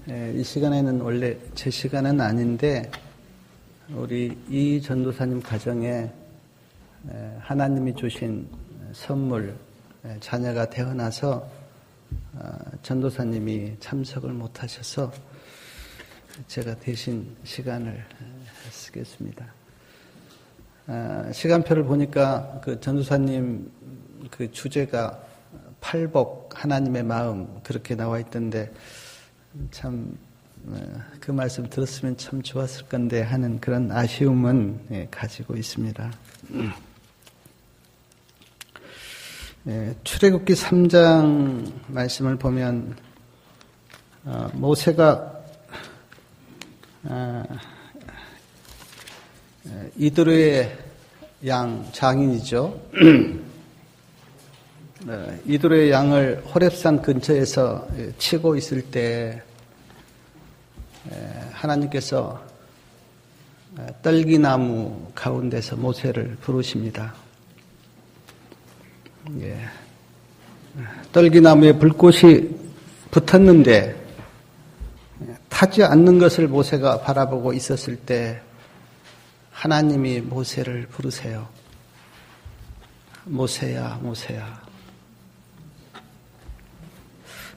이 시간에는 원래 제 시간은 아닌데 우리 이 전도사님 가정에 하나님이 주신 선물, 자녀가 태어나서 전도사님이 참석을 못하셔서 제가 대신 시간을 쓰겠습니다. 시간표를 보니까 그 전도사님 그 주제가 팔복, 하나님의 마음 그렇게 나와 있던데 참 그 말씀 들었으면 참 좋았을 건데 하는 그런 아쉬움은 가지고 있습니다. 출애굽기 3장 말씀을 보면 모세가 이드로의 양 장인이죠. 이드로의 양을 호렙산 근처에서 치고 있을 때 하나님께서 떨기나무 가운데서 모세를 부르십니다. 떨기나무에 불꽃이 붙었는데 타지 않는 것을 모세가 바라보고 있었을 때 하나님이 모세를 부르세요. 모세야, 모세야.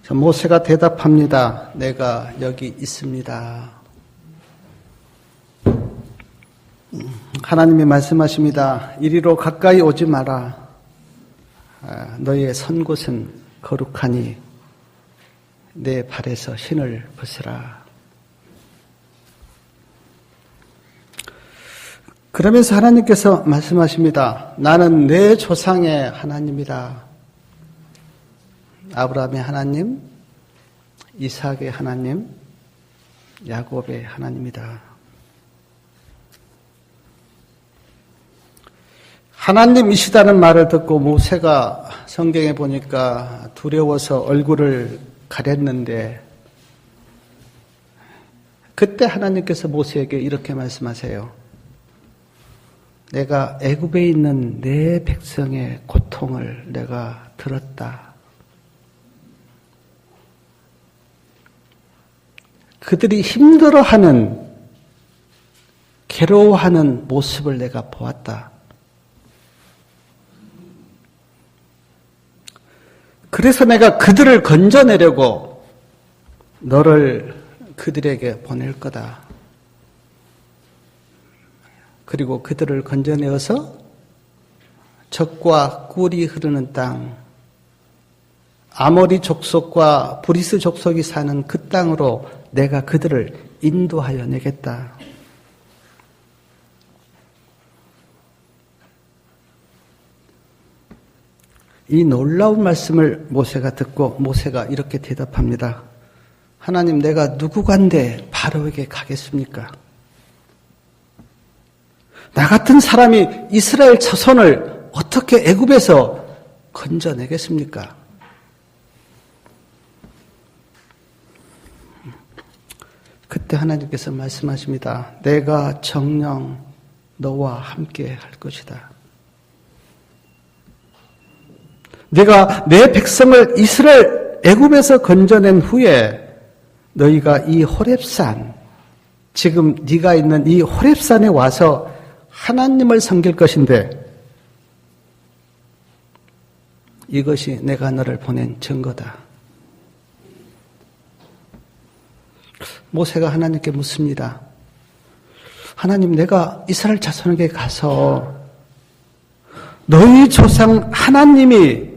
모세가 대답합니다. 내가 여기 있습니다. 하나님이 말씀하십니다. 이리로 가까이 오지 마라. 너의 선 곳은 거룩하니 내 발에서 신을 벗으라. 그러면서 하나님께서 말씀하십니다. 나는 내 조상의 하나님이다. 아브라함의 하나님, 이삭의 하나님, 야곱의 하나님이다. 하나님이시다는 말을 듣고 모세가 성경에 보니까 두려워서 얼굴을 가렸는데 그때 하나님께서 모세에게 이렇게 말씀하세요. 내가 애굽에 있는 내 백성의 고통을 내가 들었다. 그들이 힘들어하는, 괴로워하는 모습을 내가 보았다. 그래서 내가 그들을 건져내려고 너를 그들에게 보낼 거다. 그리고 그들을 건져내어서 젖과 꿀이 흐르는 땅, 아모리 족속과 브리스 족속이 사는 그 땅으로 내가 그들을 인도하여 내겠다. 이 놀라운 말씀을 모세가 듣고 모세가 이렇게 대답합니다. 하나님, 내가 누구간데 바로에게 가겠습니까? 나 같은 사람이 이스라엘 자손을 어떻게 애굽에서 건져내겠습니까? 그때 하나님께서 말씀하십니다. 내가 정녕 너와 함께 할 것이다. 내가 내 백성을 이스라엘 애굽에서 건져낸 후에 너희가 이 호렙산, 지금 네가 있는 이 호렙산에 와서 하나님을 섬길 것인데 이것이 내가 너를 보낸 증거다. 모세가 하나님께 묻습니다. 하나님, 내가 이스라엘 자손에게 가서 너희 조상 하나님이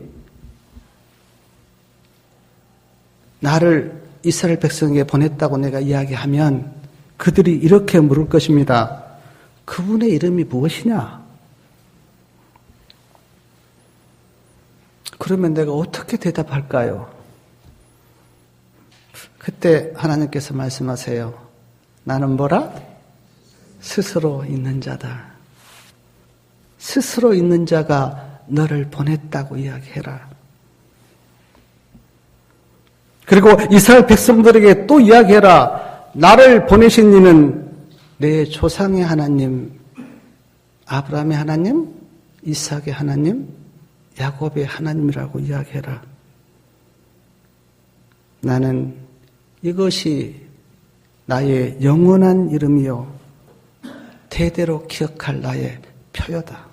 나를 이스라엘 백성에게 보냈다고 내가 이야기하면 그들이 이렇게 물을 것입니다. 그분의 이름이 무엇이냐? 그러면 내가 어떻게 대답할까요? 그때 하나님께서 말씀하세요. 나는 뭐라? 스스로 있는 자다. 스스로 있는 자가 너를 보냈다고 이야기해라. 그리고 이스라엘 백성들에게 또 이야기해라. 나를 보내신 이는 내 조상의 하나님, 아브라함의 하나님, 이삭의 하나님, 야곱의 하나님이라고 이야기해라. 나는 이것이 나의 영원한 이름이요 대대로 기억할 나의 표요다.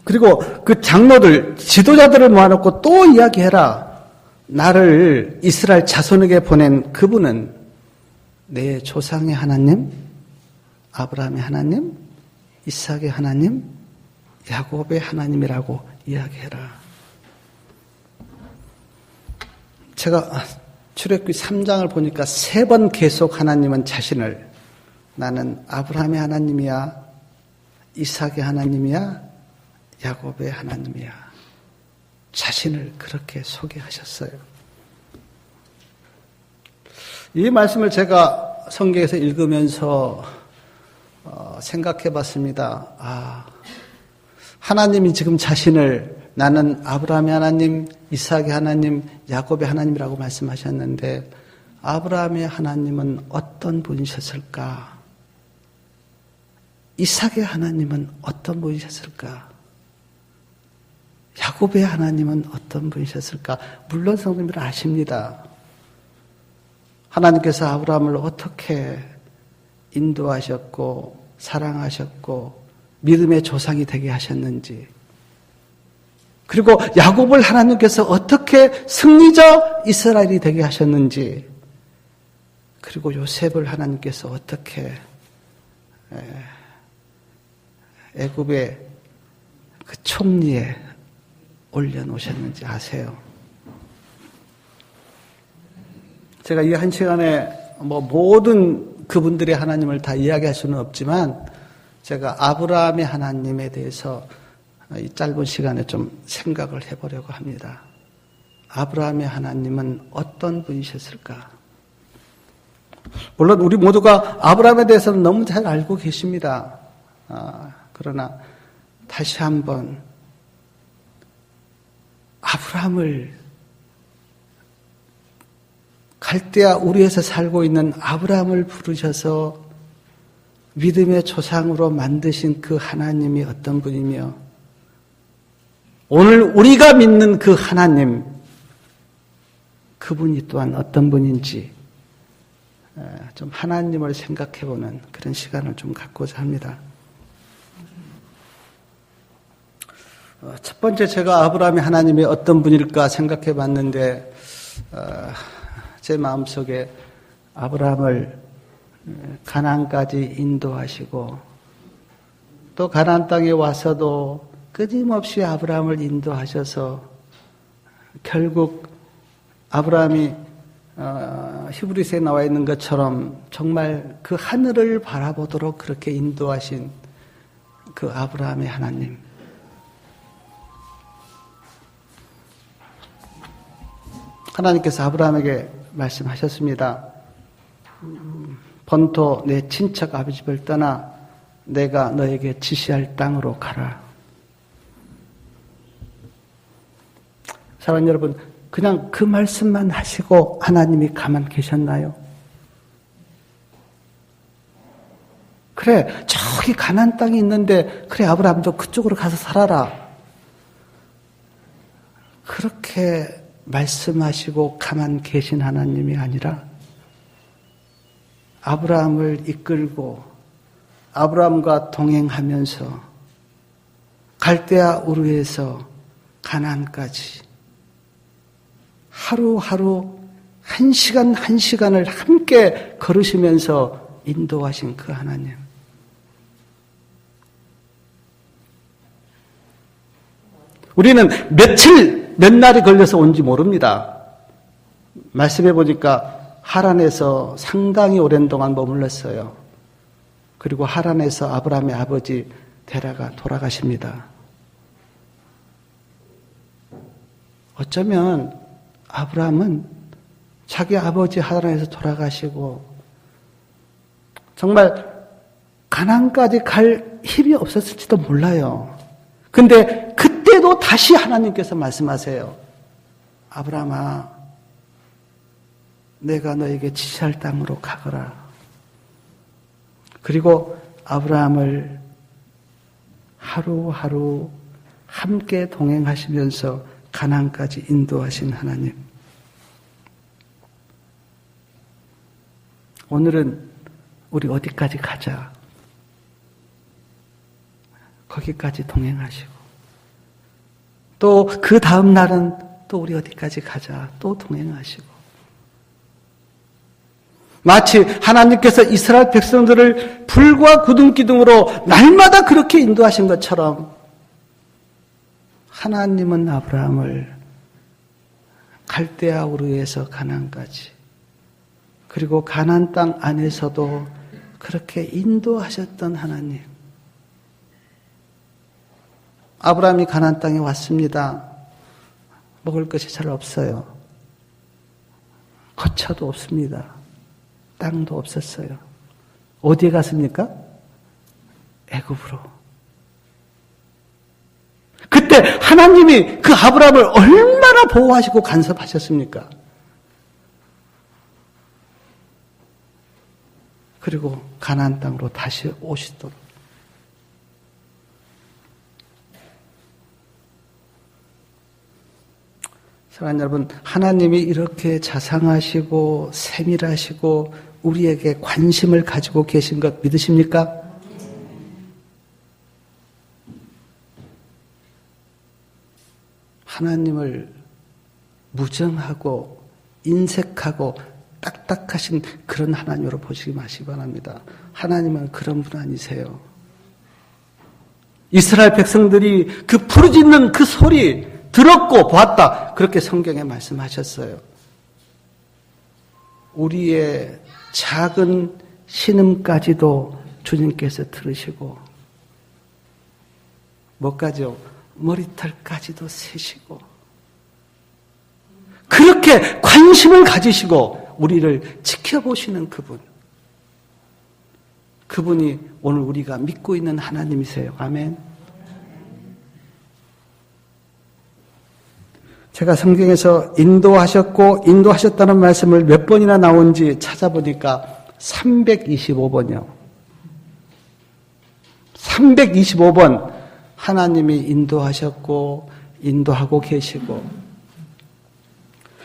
그리고 그 장로들, 지도자들을 모아놓고 또 이야기해라. 나를 이스라엘 자손에게 보낸 그분은 내 조상의 하나님, 아브라함의 하나님, 이삭의 하나님, 야곱의 하나님이라고 이야기해라. 제가 출애굽기 3장을 보니까 3번 계속 하나님은 자신을 나는 아브라함의 하나님이야, 이삭의 하나님이야, 야곱의 하나님이야. 자신을 그렇게 소개하셨어요. 이 말씀을 제가 성경에서 읽으면서 생각해 봤습니다. 하나님이 지금 자신을 나는 아브라함의 하나님, 이삭의 하나님, 야곱의 하나님이라고 말씀하셨는데 아브라함의 하나님은 어떤 분이셨을까? 이삭의 하나님은 어떤 분이셨을까? 야곱의 하나님은 어떤 분이셨을까? 물론 성도님들 아십니다. 하나님께서 아브라함을 어떻게 인도하셨고 사랑하셨고 믿음의 조상이 되게 하셨는지, 그리고 야곱을 하나님께서 어떻게 승리자 이스라엘이 되게 하셨는지, 그리고 요셉을 하나님께서 어떻게 애굽의 그 총리에 올려놓으셨는지 아세요? 제가 이 한 시간에 모든 그분들의 하나님을 다 이야기할 수는 없지만 제가 아브라함의 하나님에 대해서 이 짧은 시간에 좀 생각을 해보려고 합니다. 아브라함의 하나님은 어떤 분이셨을까? 물론 우리 모두가 아브라함에 대해서는 너무 잘 알고 계십니다. 그러나 다시 한번 아브라함을, 갈대아 우르에서 살고 있는 아브라함을 부르셔서 믿음의 조상으로 만드신 그 하나님이 어떤 분이며 오늘 우리가 믿는 그 하나님, 그분이 또한 어떤 분인지 좀 하나님을 생각해보는 그런 시간을 좀 갖고자 합니다. 첫 번째 제가 아브라함의 하나님이 어떤 분일까 생각해 봤는데 제 마음속에 아브라함을 가나안까지 인도하시고 또 가나안 땅에 와서도 끊임없이 아브라함을 인도하셔서 결국 아브라함이 히브리서에 나와 있는 것처럼 정말 그 하늘을 바라보도록 그렇게 인도하신 그 아브라함의 하나님, 하나님께서 아브라함에게 말씀하셨습니다. 본토 내 친척 아버지 집을 떠나 내가 너에게 지시할 땅으로 가라. 사랑하는 여러분, 그냥 그 말씀만 하시고 하나님이 가만 계셨나요? 그래, 저기 가나안 땅이 있는데 그래, 아브라함도 그쪽으로 가서 살아라. 그렇게 말씀하시고 가만 계신 하나님이 아니라 아브라함을 이끌고 아브라함과 동행하면서 갈대아 우르에서 가나안까지 하루하루 한 시간 한 시간을 함께 걸으시면서 인도하신 그 하나님. 우리는 며칠 몇 날이 걸려서 온지 모릅니다. 말씀해 보니까 하란에서 상당히 오랜 동안 머물렀어요. 그리고 하란에서 아브라함의 아버지 데라가 돌아가십니다. 어쩌면 아브라함은 자기 아버지 하란에서 돌아가시고 정말 가나안까지 갈 힘이 없었을지도 몰라요. 근데 그때도 다시 하나님께서 말씀하세요. 아브라함아, 내가 너에게 지시할 땅으로 가거라. 그리고 아브라함을 하루하루 함께 동행하시면서 가나안까지 인도하신 하나님. 오늘은 우리 어디까지 가자. 거기까지 동행하시고 또 그 다음 날은 또 우리 어디까지 가자. 또 동행하시고 마치 하나님께서 이스라엘 백성들을 불과 구름 기둥으로 날마다 그렇게 인도하신 것처럼 하나님은 아브라함을 갈대아 우르에서 가나안까지 그리고 가나안 땅 안에서도 그렇게 인도하셨던 하나님. 아브라함이 가나안 땅에 왔습니다. 먹을 것이 잘 없어요. 거처도 없습니다. 땅도 없었어요. 어디에 갔습니까? 애굽으로. 그때 하나님이 그 아브라함을 얼마나 보호하시고 간섭하셨습니까? 그리고 가나안 땅으로 다시 오시도록. 사랑하는 여러분, 하나님이 이렇게 자상하시고 세밀하시고 우리에게 관심을 가지고 계신 것 믿으십니까? 하나님을 무정하고 인색하고 딱딱하신 그런 하나님으로 보시기 마시기 바랍니다. 하나님은 그런 분 아니세요. 이스라엘 백성들이 그 부르짖는 그 소리 들었고 보았다. 그렇게 성경에 말씀하셨어요. 우리의 작은 신음까지도 주님께서 들으시고 뭐까지요? 머리털까지도 세시고 그렇게 관심을 가지시고 우리를 지켜보시는 그분. 그분이 오늘 우리가 믿고 있는 하나님이세요. 아멘. 제가 성경에서 인도하셨고 인도하셨다는 말씀을 몇 번이나 나온지 찾아보니까 325번이요. 325번 하나님이 인도하셨고 인도하고 계시고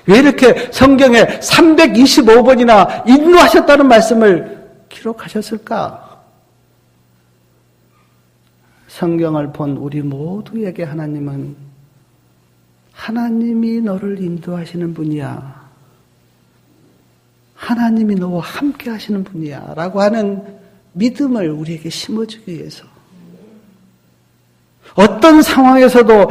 왜 이렇게 성경에 325번이나 인도하셨다는 말씀을 기록하셨을까? 성경을 본 우리 모두에게 하나님은 하나님이 너를 인도하시는 분이야. 하나님이 너와 함께 하시는 분이야. 라고 하는 믿음을 우리에게 심어주기 위해서. 어떤 상황에서도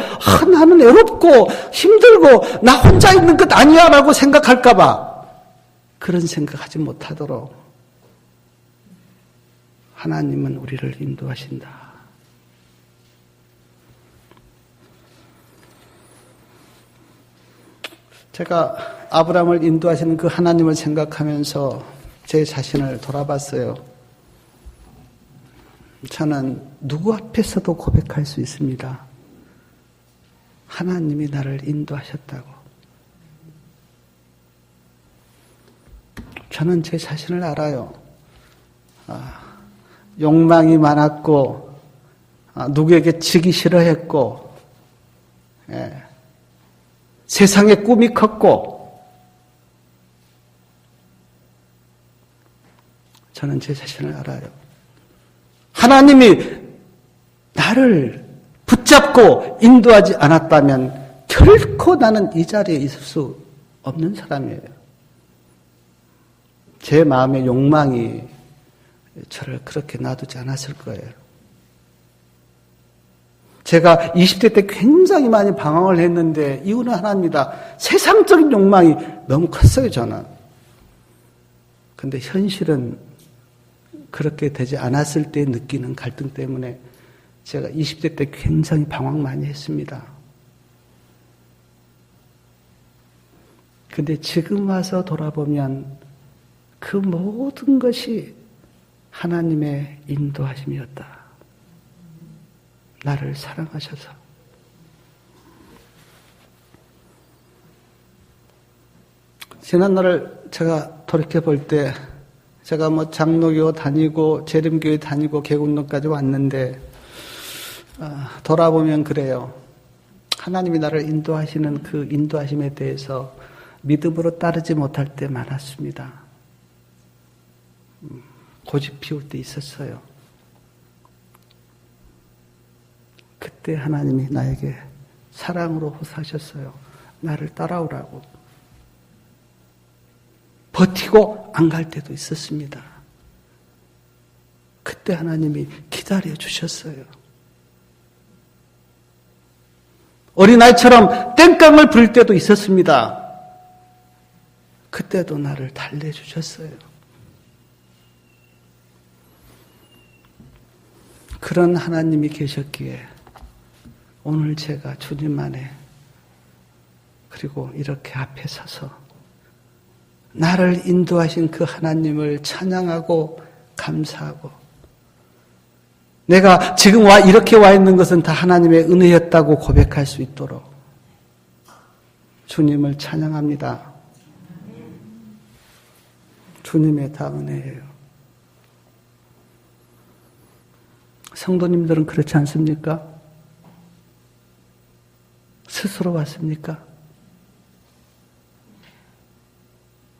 나는 외롭고 힘들고 나 혼자 있는 것 아니야 라고 생각할까봐 그런 생각하지 못하도록 하나님은 우리를 인도하신다. 제가 아브라함을 인도하시는 그 하나님을 생각하면서 제 자신을 돌아봤어요. 저는 누구 앞에서도 고백할 수 있습니다. 하나님이 나를 인도하셨다고. 저는 제 자신을 알아요. 욕망이 많았고, 누구에게 지기 싫어했고, 세상에 꿈이 컸고, 저는 제 자신을 알아요. 하나님이 나를 붙잡고 인도하지 않았다면 결코 나는 이 자리에 있을 수 없는 사람이에요. 제 마음의 욕망이 저를 그렇게 놔두지 않았을 거예요. 제가 20대 때 굉장히 많이 방황을 했는데 이유는 하나입니다. 세상적인 욕망이 너무 컸어요, 저는. 근데 현실은 그렇게 되지 않았을 때 느끼는 갈등 때문에 제가 20대 때 굉장히 방황 많이 했습니다. 근데 지금 와서 돌아보면 그 모든 것이 하나님의 인도하심이었다. 나를 사랑하셔서. 지난날을 제가 돌이켜볼 때 제가 장로교 다니고 재림교회 다니고 개국론까지 왔는데 돌아보면 그래요. 하나님이 나를 인도하시는 그 인도하심에 대해서 믿음으로 따르지 못할 때 많았습니다. 고집 피울 때 있었어요. 그때 하나님이 나에게 사랑으로 호소하셨어요. 나를 따라오라고. 버티고 안 갈 때도 있었습니다. 그때 하나님이 기다려 주셨어요. 어린아이처럼 땡깡을 부릴 때도 있었습니다. 그때도 나를 달래주셨어요. 그런 하나님이 계셨기에 오늘 제가 주님 안에 그리고 이렇게 앞에 서서 나를 인도하신 그 하나님을 찬양하고 감사하고 내가 지금 이렇게 와 있는 것은 다 하나님의 은혜였다고 고백할 수 있도록 주님을 찬양합니다. 주님의 다 은혜예요. 성도님들은 그렇지 않습니까? 스스로 왔습니까?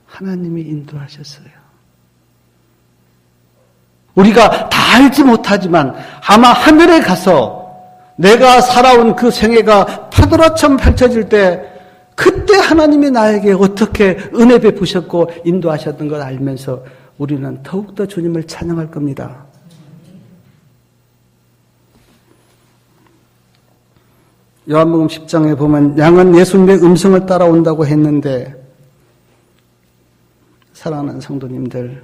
하나님이 인도하셨어요. 우리가 다 알지 못하지만 아마 하늘에 가서 내가 살아온 그 생애가 파도라처럼 펼쳐질 때 그때 하나님이 나에게 어떻게 은혜 베푸셨고 인도하셨던 걸 알면서 우리는 더욱더 주님을 찬양할 겁니다. 요한복음 10장에 보면 양은 예수님의 음성을 따라온다고 했는데 사랑하는 성도님들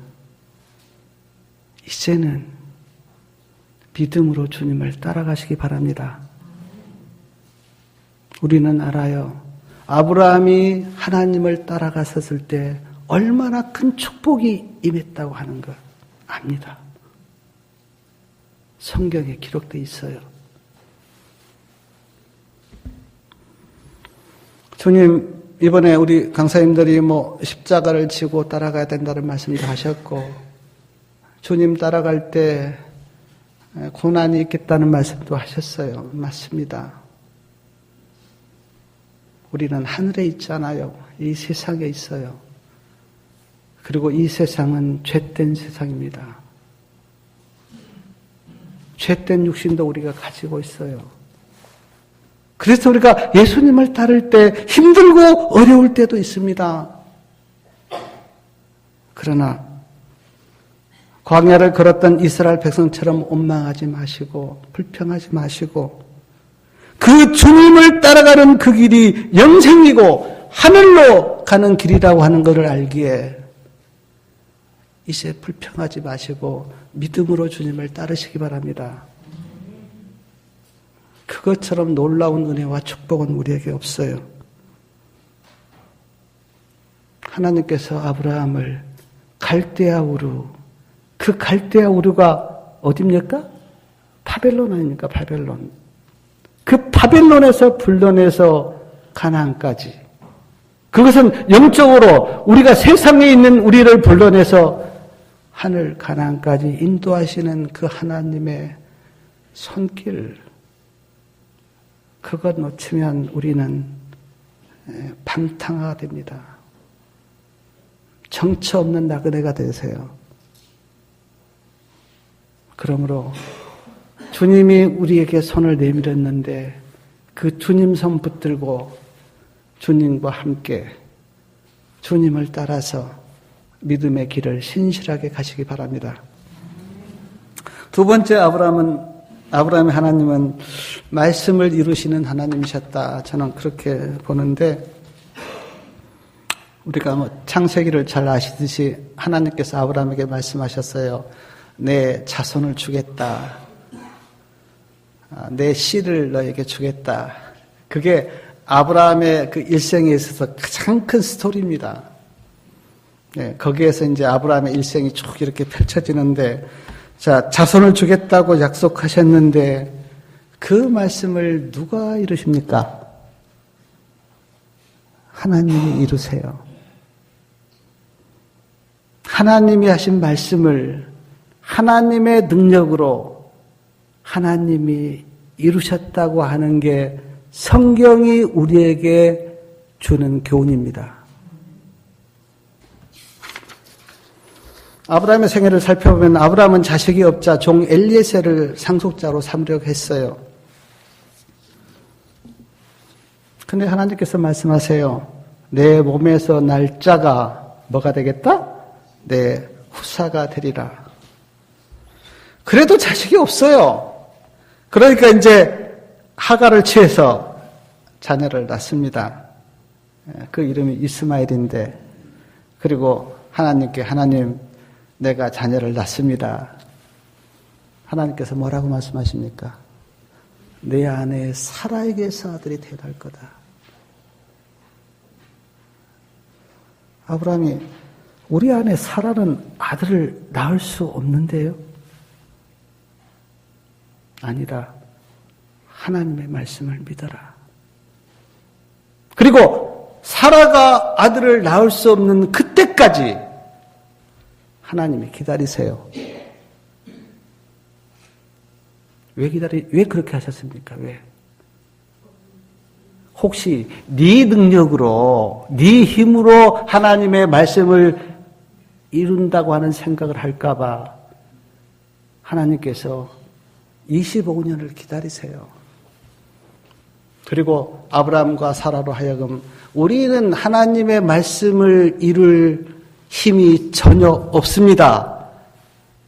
이제는 믿음으로 주님을 따라가시기 바랍니다. 우리는 알아요. 아브라함이 하나님을 따라갔었을 때 얼마나 큰 축복이 임했다고 하는 걸 압니다. 성경에 기록되어 있어요. 주님, 이번에 우리 강사님들이 십자가를 지고 따라가야 된다는 말씀도 하셨고, 주님 따라갈 때 고난이 있겠다는 말씀도 하셨어요. 맞습니다. 우리는 하늘에 있잖아요. 이 세상에 있어요. 그리고 이 세상은 죄된 세상입니다. 죄된 육신도 우리가 가지고 있어요. 그래서 우리가 예수님을 따를 때 힘들고 어려울 때도 있습니다. 그러나 광야를 걸었던 이스라엘 백성처럼 원망하지 마시고 불평하지 마시고 그 주님을 따라가는 그 길이 영생이고 하늘로 가는 길이라고 하는 것을 알기에 이제 불평하지 마시고 믿음으로 주님을 따르시기 바랍니다. 그것처럼 놀라운 은혜와 축복은 우리에게 없어요. 하나님께서 아브라함을 갈대아 우르, 그 갈대아 우르가 어디입니까? 바벨론 아닙니까? 바벨론. 그 바벨론에서 불러내서 가나안까지. 그것은 영적으로 우리가 세상에 있는 우리를 불러내서 하늘 가나안까지 인도하시는 그 하나님의 손길. 그것 놓치면 우리는 방탕화가 됩니다. 정처 없는 나그네가 되세요. 그러므로 주님이 우리에게 손을 내밀었는데 그 주님 손 붙들고 주님과 함께 주님을 따라서 믿음의 길을 신실하게 가시기 바랍니다. 두 번째 아브라함의 하나님은 말씀을 이루시는 하나님이셨다. 저는 그렇게 보는데 우리가 창세기를 잘 아시듯이 하나님께서 아브라함에게 말씀하셨어요. 내 자손을 주겠다. 내 씨를 너에게 주겠다. 그게 아브라함의 그 일생에 있어서 가장 큰 스토리입니다. 네, 거기에서 이제 아브라함의 일생이 쭉 이렇게 펼쳐지는데, 자, 자손을 주겠다고 약속하셨는데, 그 말씀을 누가 이루십니까? 하나님이 이루세요. 하나님이 하신 말씀을 하나님의 능력으로 하나님이 이루셨다고 하는 게 성경이 우리에게 주는 교훈입니다. 아브라함의 생애를 살펴보면 아브라함은 자식이 없자 종 엘리에셀을 상속자로 삼으려고 했어요. 근데 하나님께서 말씀하세요. 내 몸에서 날 자가 뭐가 되겠다? 내 후사가 되리라. 그래도 자식이 없어요. 그러니까 이제 하갈을 취해서 자녀를 낳습니다. 그 이름이 이스마엘인데, 그리고 하나님께 하나님, 내가 자녀를 낳습니다. 하나님께서 뭐라고 말씀하십니까? 내 아내 사라에게서 아들이 태어날 거다. 아브라함이 우리 아내 사라는 아들을 낳을 수 없는데요? 아니라 하나님의 말씀을 믿어라. 그리고 사라가 아들을 낳을 수 없는 그때까지 하나님이 기다리세요. 왜 그렇게 하셨습니까? 왜? 혹시 네 능력으로, 네 힘으로 하나님의 말씀을 이룬다고 하는 생각을 할까봐 하나님께서 25년을 기다리세요. 그리고 아브라함과 사라로 하여금 우리는 하나님의 말씀을 이룰 힘이 전혀 없습니다.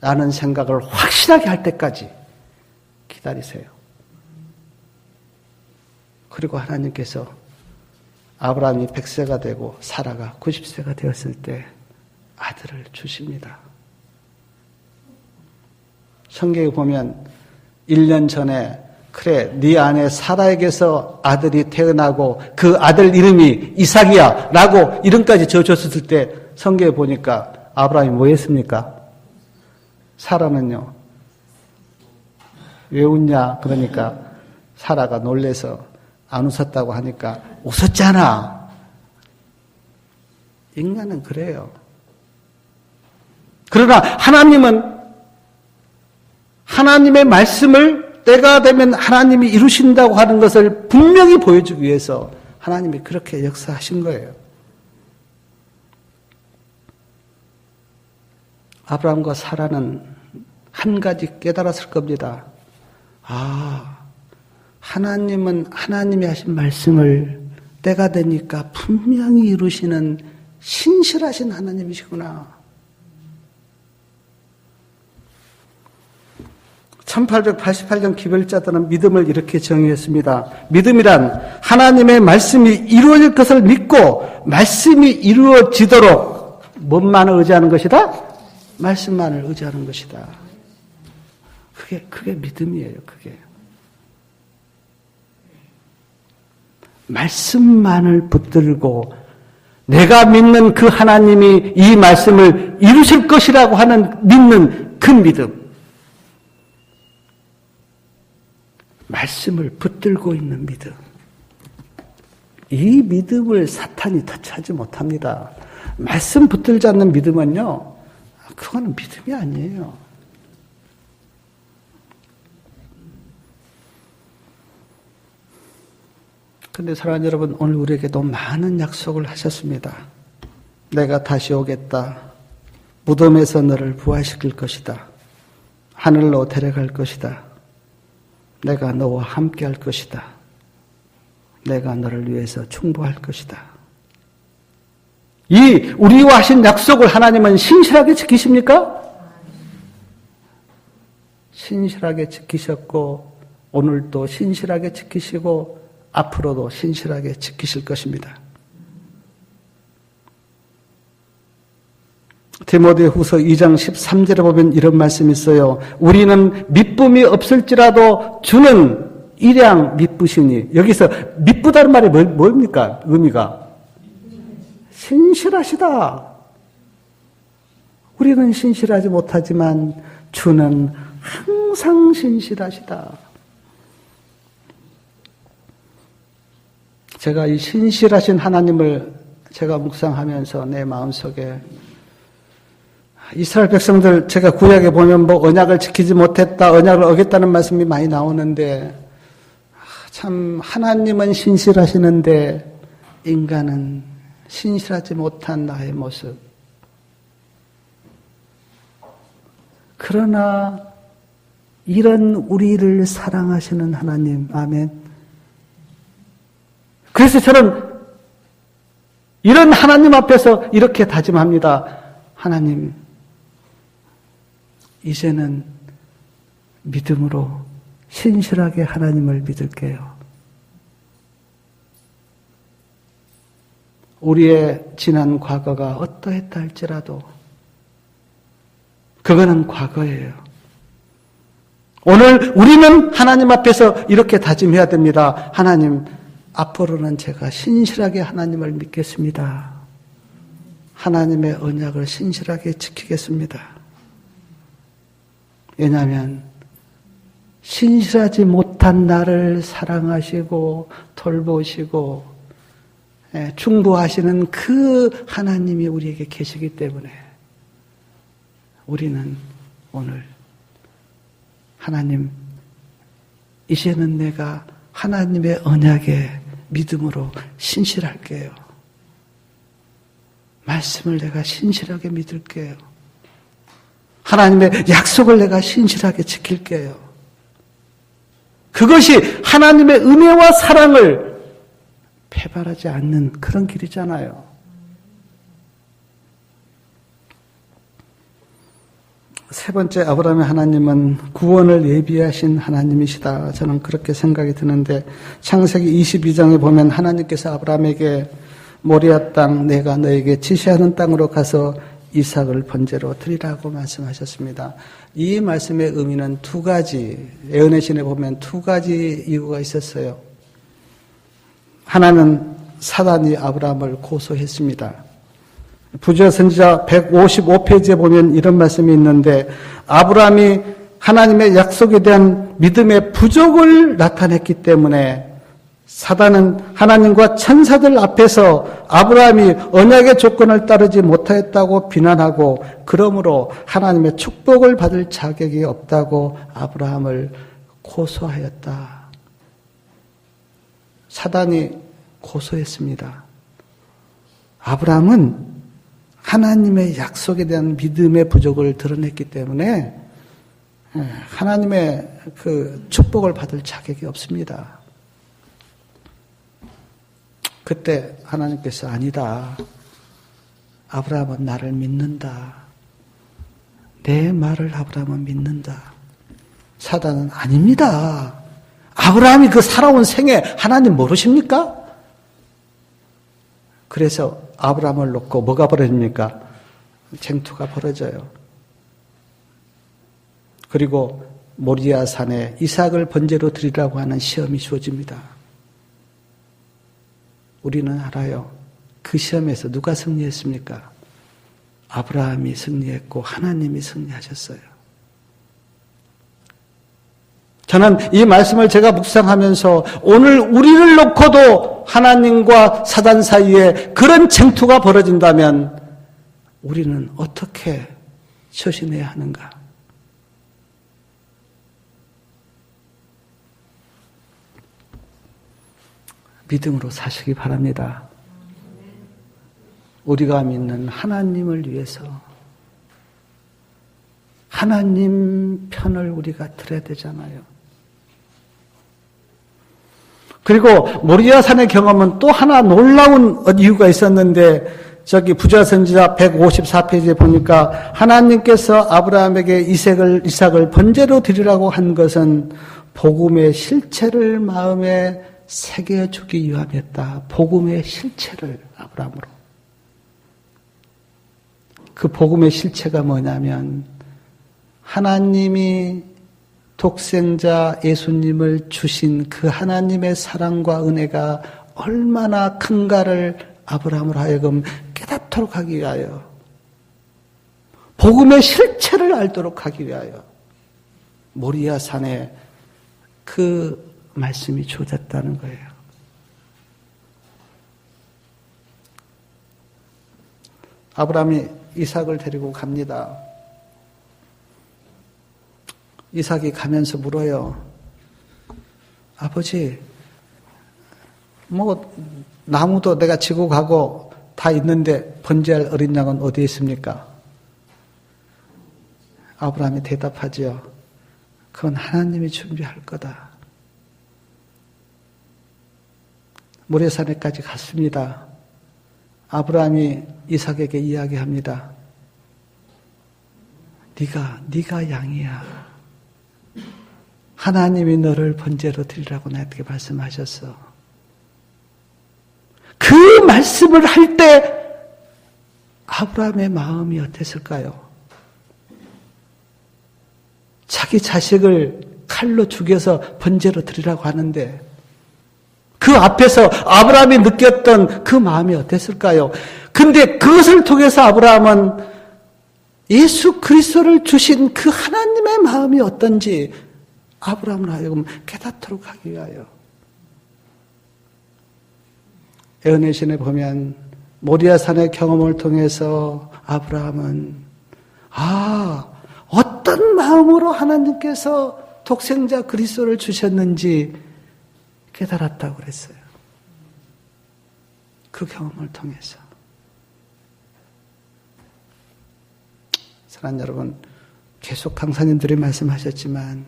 라는 생각을 확실하게 할 때까지 기다리세요. 그리고 하나님께서 아브라함이 100세가 되고 사라가 90세가 되었을 때 아들을 주십니다. 성경에 보면 1년 전에 그래 네 아내 사라에게서 아들이 태어나고 그 아들 이름이 이삭이야 라고 이름까지 지어줬을 때 성경에 보니까 아브라함이 뭐 했습니까? 사라는요. 왜 웃냐? 그러니까 사라가 놀래서 안 웃었다고 하니까 웃었잖아. 인간은 그래요. 그러나 하나님은 하나님의 말씀을 때가 되면 하나님이 이루신다고 하는 것을 분명히 보여주기 위해서 하나님이 그렇게 역사하신 거예요. 아브라함과 사라는 한 가지 깨달았을 겁니다. 하나님은 하나님이 하신 말씀을 때가 되니까 분명히 이루시는 신실하신 하나님이시구나. 1888년 기별자들은 믿음을 이렇게 정의했습니다. 믿음이란 하나님의 말씀이 이루어질 것을 믿고 말씀이 이루어지도록 뭔만을 의지하는 것이다? 말씀만을 의지하는 것이다. 그게 믿음이에요. 그게. 말씀만을 붙들고 내가 믿는 그 하나님이 이 말씀을 이루실 것이라고 하는 믿는 그 믿음. 말씀을 붙들고 있는 믿음. 이 믿음을 사탄이 터치하지 못합니다. 말씀 붙들지 않는 믿음은요, 그거는 믿음이 아니에요. 그런데 사랑하는 여러분, 오늘 우리에게도 많은 약속을 하셨습니다. 내가 다시 오겠다. 무덤에서 너를 부활시킬 것이다. 하늘로 데려갈 것이다. 내가 너와 함께 할 것이다. 내가 너를 위해서 충보할 것이다. 이 우리와 하신 약속을 하나님은 신실하게 지키십니까? 신실하게 지키셨고 오늘도 신실하게 지키시고 앞으로도 신실하게 지키실 것입니다. 디모데후서 2장 13절에 보면 이런 말씀이 있어요. 우리는 미쁨이 없을지라도 주는 일양 미쁘시니. 여기서 미쁘다는 말이 뭡니까? 의미가 신실하시다. 우리는 신실하지 못하지만 주는 항상 신실하시다. 제가 이 신실하신 하나님을 제가 묵상하면서 내 마음속에 이스라엘 백성들, 제가 구약에 보면 언약을 지키지 못했다, 언약을 어겼다는 말씀이 많이 나오는데 참 하나님은 신실하시는데 인간은 신실하지 못한 나의 모습. 그러나 이런 우리를 사랑하시는 하나님, 아멘. 그래서 저는 이런 하나님 앞에서 이렇게 다짐합니다. 하나님, 이제는 믿음으로 신실하게 하나님을 믿을게요. 우리의 지난 과거가 어떠했다 할지라도 그거는 과거예요. 오늘 우리는 하나님 앞에서 이렇게 다짐해야 됩니다. 하나님, 앞으로는 제가 신실하게 하나님을 믿겠습니다. 하나님의 언약을 신실하게 지키겠습니다. 왜냐하면 신실하지 못한 나를 사랑하시고 돌보시고 충고하시는 그 하나님이 우리에게 계시기 때문에 우리는 오늘 하나님, 이제는 내가 하나님의 언약에 믿음으로 신실할게요. 말씀을 내가 신실하게 믿을게요. 하나님의 약속을 내가 신실하게 지킬게요. 그것이 하나님의 은혜와 사랑을 패발하지 않는 그런 길이잖아요. 세 번째, 아브라함의 하나님은 구원을 예비하신 하나님이시다. 저는 그렇게 생각이 드는데 창세기 22장에 보면 하나님께서 아브라함에게 모리아 땅 내가 너에게 지시하는 땅으로 가서 이삭을 번제로 드리라고 말씀하셨습니다. 이 말씀의 의미는 두 가지, 예언의 신에 보면 두 가지 이유가 있었어요. 하나는 사단이 아브라함을 고소했습니다. 부지와 선지자 155페이지에 보면 이런 말씀이 있는데 아브라함이 하나님의 약속에 대한 믿음의 부족을 나타냈기 때문에 사단은 하나님과 천사들 앞에서 아브라함이 언약의 조건을 따르지 못하였다고 비난하고 그러므로 하나님의 축복을 받을 자격이 없다고 아브라함을 고소하였다. 사단이 고소했습니다. 아브라함은 하나님의 약속에 대한 믿음의 부족을 드러냈기 때문에 하나님의 그 축복을 받을 자격이 없습니다. 그때 하나님께서 아니다. 아브라함은 나를 믿는다. 내 말을 아브라함은 믿는다. 사단은 아닙니다. 아브라함이 그 살아온 생애 하나님 모르십니까? 그래서 아브라함을 놓고 뭐가 벌어집니까? 쟁투가 벌어져요. 그리고 모리아 산에 이삭을 번제로 드리라고 하는 시험이 주어집니다. 우리는 알아요. 그 시험에서 누가 승리했습니까? 아브라함이 승리했고 하나님이 승리하셨어요. 저는 이 말씀을 제가 묵상하면서 오늘 우리를 놓고도 하나님과 사단 사이에 그런 쟁투가 벌어진다면 우리는 어떻게 처신해야 하는가? 믿음으로 사시기 바랍니다. 우리가 믿는 하나님을 위해서 하나님 편을 우리가 들어야 되잖아요. 그리고 모리아 산의 경험은 또 하나 놀라운 이유가 있었는데 저기 부자 선지자 154페이지에 보니까 하나님께서 아브라함에게 이삭을 번제로 드리라고 한 것은 복음의 실체를 마음에 새겨주기 위함이었다. 복음의 실체를 아브라함으로. 그 복음의 실체가 뭐냐면 하나님이 독생자 예수님을 주신 그 하나님의 사랑과 은혜가 얼마나 큰가를 아브라함으로 하여금 깨닫도록 하기 위하여 복음의 실체를 알도록 하기 위하여 모리아 산에 그 말씀이 주어졌다는 거예요. 아브라함이 이삭을 데리고 갑니다. 이삭이 가면서 물어요. 아버지, 나무도 내가 지고 가고 다 있는데 번제할 어린 양은 어디에 있습니까? 아브라함이 대답하지요. 그건 하나님이 준비할 거다. 모레산에까지 갔습니다. 아브라함이 이삭에게 이야기합니다. 네가 양이야. 하나님이 너를 번제로 드리라고 나에게 말씀하셨어. 그 말씀을 할 때 아브라함의 마음이 어땠을까요? 자기 자식을 칼로 죽여서 번제로 드리라고 하는데 그 앞에서 아브라함이 느꼈던 그 마음이 어땠을까요? 근데 그것을 통해서 아브라함은 예수 그리스도를 주신 그 하나님의 마음이 어떤지 아브라함을 하여금 깨닫도록 하기 위하여. 에어네신에 보면 모리아산의 경험을 통해서 아브라함은 어떤 마음으로 하나님께서 독생자 그리스도를 주셨는지 깨달았다고 그랬어요. 그 경험을 통해서. 사랑하는 여러분, 계속 강사님들이 말씀하셨지만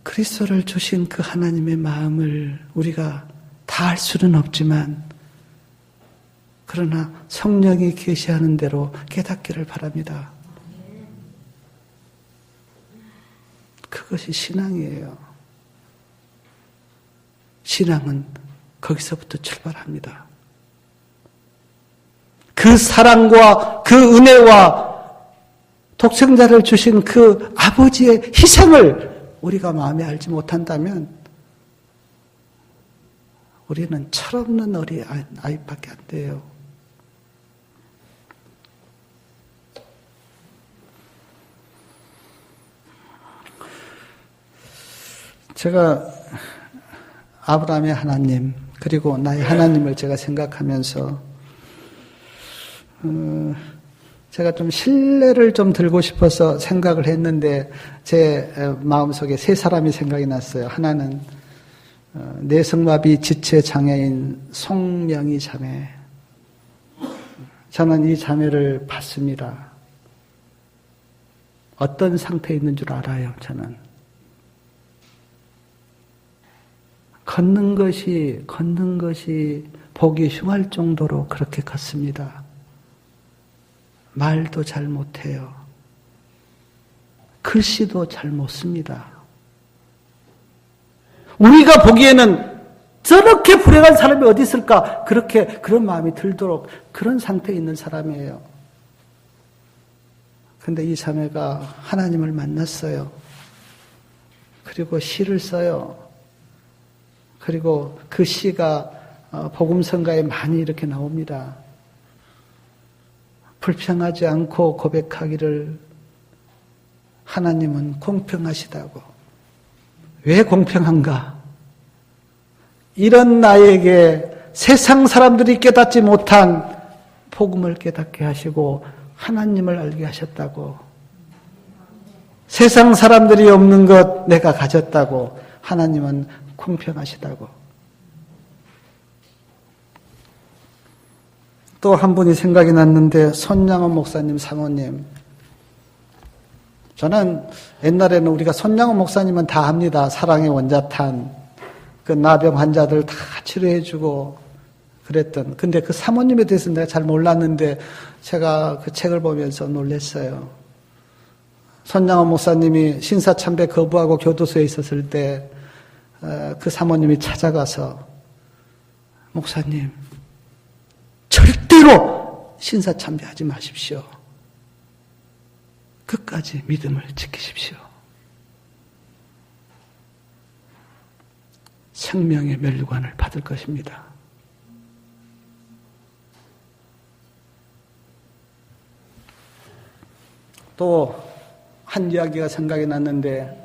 그리스도를 주신 그 하나님의 마음을 우리가 다 알 수는 없지만 그러나 성령이 계시하는 대로 깨닫기를 바랍니다. 그것이 신앙이에요. 신앙은 거기서부터 출발합니다. 그 사랑과 그 은혜와 독생자를 주신 그 아버지의 희생을 우리가 마음에 알지 못한다면 우리는 철없는 어린 아이밖에 안 돼요. 제가 아브라함의 하나님 그리고 나의 하나님을 제가 생각하면서 제가 좀 신뢰를 좀 들고 싶어서 생각을 했는데 제 마음속에 세 사람이 생각이 났어요. 하나는 뇌성마비 지체 장애인 송명희 자매. 저는 이 자매를 봤습니다. 어떤 상태에 있는 줄 알아요, 저는. 걷는 것이 보기 흉할 정도로 그렇게 걷습니다. 말도 잘 못해요. 글씨도 잘 못 씁니다. 우리가 보기에는 저렇게 불행한 사람이 어디 있을까? 그런 마음이 들도록 그런 상태에 있는 사람이에요. 근데 이 자매가 하나님을 만났어요. 그리고 시를 써요. 그리고 그 시가 복음성가에 많이 이렇게 나옵니다. 불평하지 않고 고백하기를 하나님은 공평하시다고. 왜 공평한가? 이런 나에게 세상 사람들이 깨닫지 못한 복음을 깨닫게 하시고 하나님을 알게 하셨다고. 세상 사람들이 없는 것 내가 가졌다고. 하나님은 공평하시다고. 또 한 분이 생각이 났는데 손양원 목사님 사모님. 저는 옛날에는 우리가 손양원 목사님은 다 압니다. 사랑의 원자탄. 그 나병 환자들 다 치료해주고 그랬던. 근데 그 사모님에 대해서 내가 잘 몰랐는데 제가 그 책을 보면서 놀랐어요. 손양원 목사님이 신사참배 거부하고 교도소에 있었을 때 그 사모님이 찾아가서 목사님 절대로 신사참배하지 마십시오. 끝까지 믿음을 지키십시오. 생명의 멸류관을 받을 것입니다. 또 한 이야기가 생각이 났는데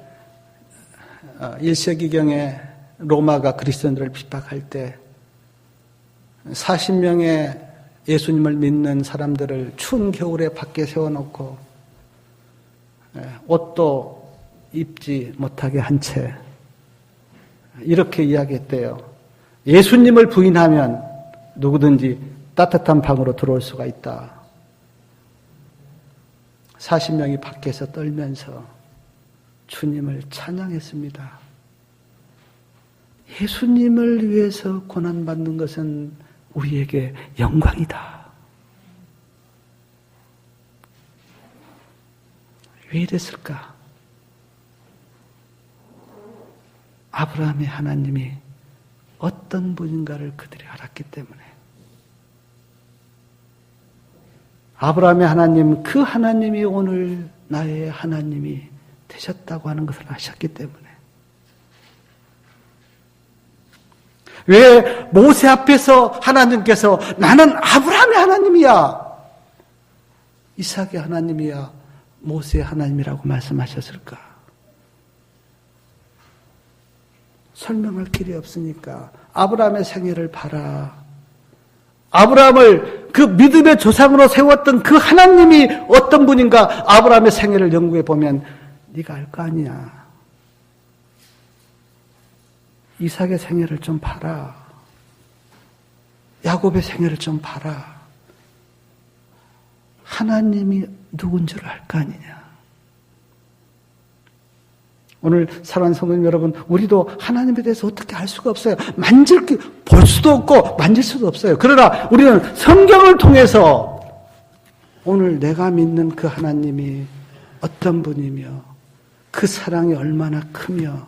1세기경에 로마가 그리스도인들을 핍박할 때 40명의 예수님을 믿는 사람들을 추운 겨울에 밖에 세워놓고 옷도 입지 못하게 한 채 이렇게 이야기했대요. 예수님을 부인하면 누구든지 따뜻한 방으로 들어올 수가 있다. 40명이 밖에서 떨면서 주님을 찬양했습니다. 예수님을 위해서 고난받는 것은 우리에게 영광이다. 왜 이랬을까? 아브라함의 하나님이 어떤 분인가를 그들이 알았기 때문에. 아브라함의 하나님, 그 하나님이 오늘 나의 하나님이 되셨다고 하는 것을 아셨기 때문에. 왜 모세 앞에서 하나님께서 나는 아브라함의 하나님이야, 이삭의 하나님이야, 모세의 하나님이라고 말씀하셨을까? 설명할 길이 없으니까 아브라함의 생애를 봐라. 아브라함을 그 믿음의 조상으로 세웠던 그 하나님이 어떤 분인가 아브라함의 생애를 연구해 보면 네가 알 거 아니야. 이삭의 생애를 좀 봐라. 야곱의 생애를 좀 봐라. 하나님이 누군 줄 알 거 아니냐. 오늘 사랑하는 성도님 여러분, 우리도 하나님에 대해서 어떻게 알 수가 없어요. 볼 수도 없고 만질 수도 없어요. 그러나 우리는 성경을 통해서 오늘 내가 믿는 그 하나님이 어떤 분이며 그 사랑이 얼마나 크며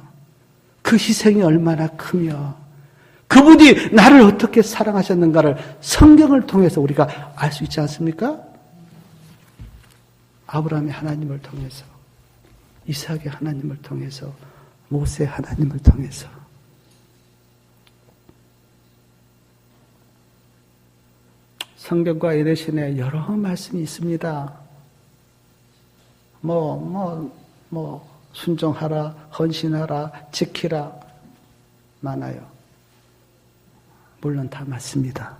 그 희생이 얼마나 크며 그분이 나를 어떻게 사랑하셨는가를 성경을 통해서 우리가 알 수 있지 않습니까? 아브라함의 하나님을 통해서, 이삭의 하나님을 통해서, 모세의 하나님을 통해서. 성경과 에레신에 여러 말씀이 있습니다. 순종하라, 헌신하라, 지키라, 많아요. 물론 다 맞습니다.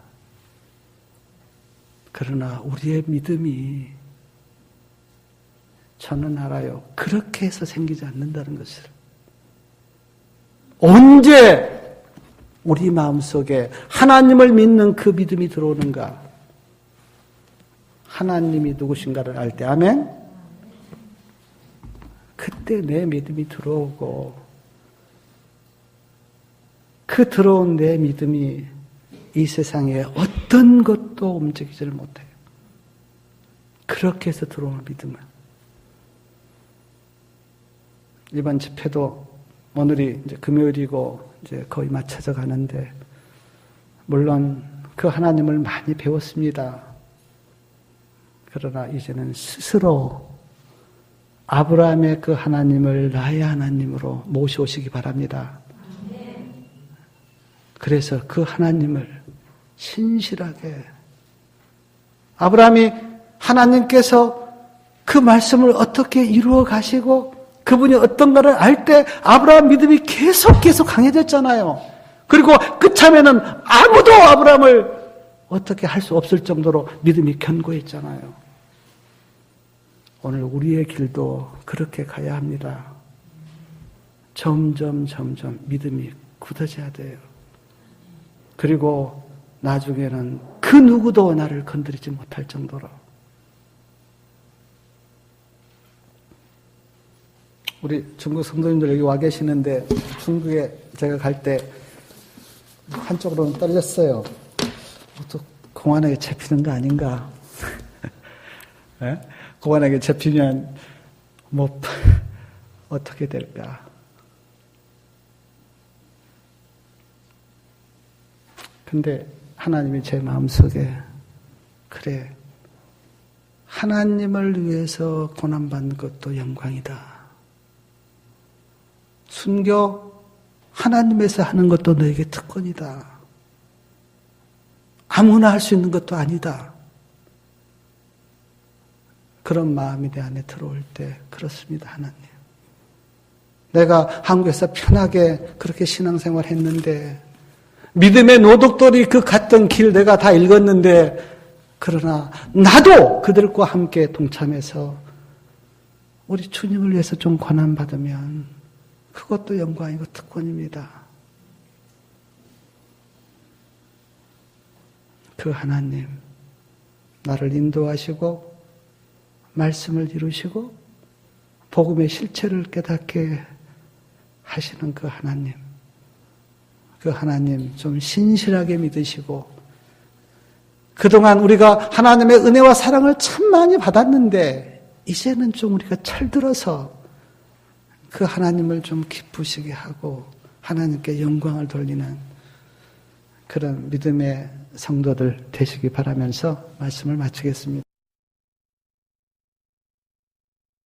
그러나 우리의 믿음이 저는 알아요. 그렇게 해서 생기지 않는다는 것을. 언제 우리 마음속에 하나님을 믿는 그 믿음이 들어오는가? 하나님이 누구신가를 알 때, 아멘? 그때 내 믿음이 들어오고 그 들어온 내 믿음이 이 세상에 어떤 것도 움직이지를 못해요. 그렇게 해서 들어오는 믿음은. 이번 집회도 오늘이 이제 금요일이고 이제 거의 마쳐져 가는데, 물론 그 하나님을 많이 배웠습니다. 그러나 이제는 스스로 아브라함의 그 하나님을 나의 하나님으로 모셔오시기 바랍니다. 그래서 그 하나님을 신실하게, 아브라함이 하나님께서 그 말씀을 어떻게 이루어 가시고 그분이 어떤가를 알 때 아브라함 믿음이 계속 강해졌잖아요. 그리고 그참에는 아무도 아브라함을 어떻게 할 수 없을 정도로 믿음이 견고했잖아요. 오늘 우리의 길도 그렇게 가야 합니다. 점점 믿음이 굳어져야 돼요. 그리고 나중에는 그 누구도 나를 건드리지 못할 정도로. 우리 중국 성도님들 여기 와 계시는데, 중국에 제가 갈 때 한쪽으로는 떨렸어요. 또 공안에게 잡히는 거 아닌가? 네? 공안에게 잡히면 어떻게 될까? 근데 하나님이 제 마음속에, 그래, 하나님을 위해서 고난받는 것도 영광이다. 순교 하나님에서 하는 것도 너에게 특권이다. 아무나 할 수 있는 것도 아니다. 그런 마음이 내 안에 들어올 때, 그렇습니다, 하나님. 내가 한국에서 편하게 그렇게 신앙생활 했는데, 믿음의 노독들이 그 갔던 길 내가 다 읽었는데, 그러나 나도 그들과 함께 동참해서 우리 주님을 위해서 좀 고난받으면 그것도 영광이고 특권입니다. 그 하나님, 나를 인도하시고 말씀을 이루시고 복음의 실체를 깨닫게 하시는 그 하나님 좀 신실하게 믿으시고, 그동안 우리가 하나님의 은혜와 사랑을 참 많이 받았는데 이제는 좀 우리가 철들어서 그 하나님을 좀 기쁘시게 하고 하나님께 영광을 돌리는 그런 믿음의 성도들 되시기 바라면서 말씀을 마치겠습니다.